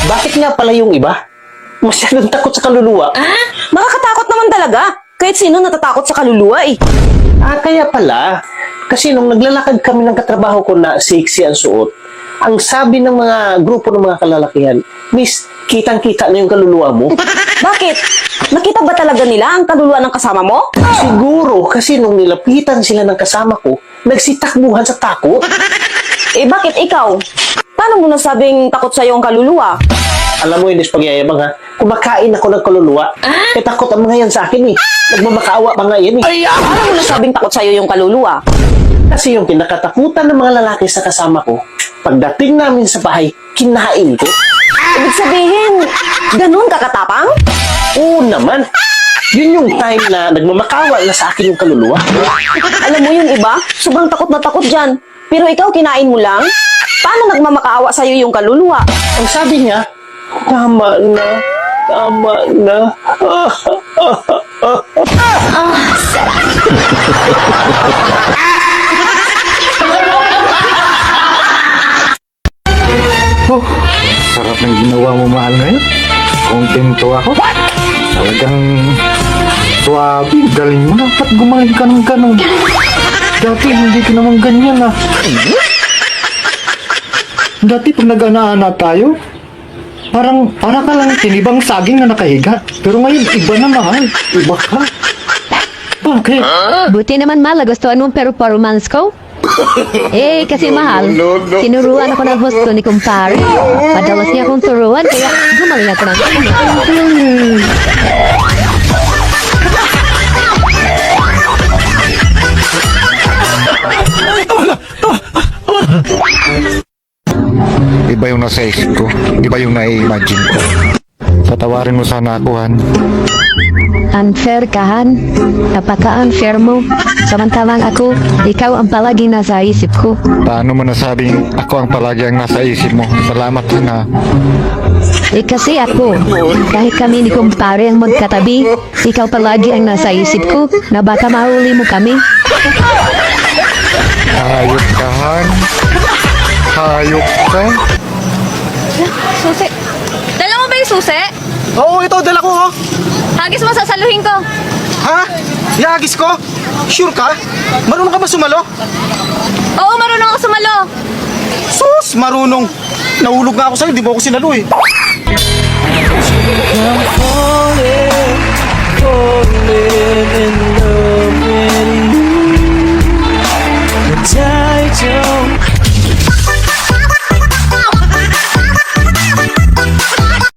Bakit nga pala yung iba? Masyadong takot sa kaluluwa. Makakatakot naman talaga. Kahit sino natatakot sa kaluluwa eh. Kaya pala. Kasi nung naglalakad kami ng katrabaho ko na sexy ang suot, ang sabi ng mga grupo ng mga kalalakihan, Miss, kitang-kita na yung kaluluwa mo. Bakit? Nakita ba talaga nila ang kaluluwa ng kasama mo? Siguro, kasi nung nilapitan sila ng kasama ko, nagsitakbuhan sa takot. Eh bakit ikaw? Paano mo nasabing takot sa'yo ang kaluluwa? Alam mo, Ines, pagyayabang ha, kumakain ako ng kaluluwa. Eh, takot ang mga yan sa akin eh. Nagmamakaawa pa nga yan eh. Paano mo nasabing takot sa'yo yung kaluluwa? Kasi yung kinakatakutan ng mga lalaki sa kasama ko, pagdating namin sa bahay, kinain ko. Ibig sabihin, ganun kakatapang? Oo naman. Yun yung time na nagmamakawa na sa akin yung kaluluwa. Alam mo yung iba, sobrang takot na takot dyan. Pero ikaw kinain mo lang? Paano nagmamakaawa sa'yo yung kaluluwa? Ang sabi niya, tama na, tama na. Oh, sarap ng ginawa mo, mahal ngayon. Kontento ako. Talagang swabe, galing mo na. Ba't gumaling ka ng ganun? Dati hindi ka naman ganyan ah. Dati pag nag-ana-ana tayo, para ka lang tinibang saging na nakahiga. Pero ngayon, iba na mahal. Iba ka. Bakit? Buti naman mahal, gustuhan mong performance ko. Eh, kasi mahal, tinuruan ako ng husto ni kumpare. Madalas niya akong turuan, kaya gumaling ako ng Iba yung nasa isip ko. Iba yung na-imagine ko. Patawarin mo sana ako, Han. unfair ka, Han. Napaka-unfair mo. Samantalang ako, ikaw ang palagi nasa isip ko. Paano mo nasabing ako ang palagi ang nasa isip mo? Salamat, Han, ha. Eh kasi ako, kahit kami ni kumpare ang magkatabi, ikaw palagi ang nasa isip ko na baka mahuli mo kami. Hayop ka, Han. Hayop ka. Susi. Dala mo ba yung susi? Oo, ito, dala ko, oh. Hagis mo, sasaluhin ko. Ha? Ihagis ko? Sure ka? Marunong ka ba sumalo? Oo, marunong ako sumalo. Sus, marunong. Nahulog nga ako sa'yo, di mo ako sinalo eh. Falling in love with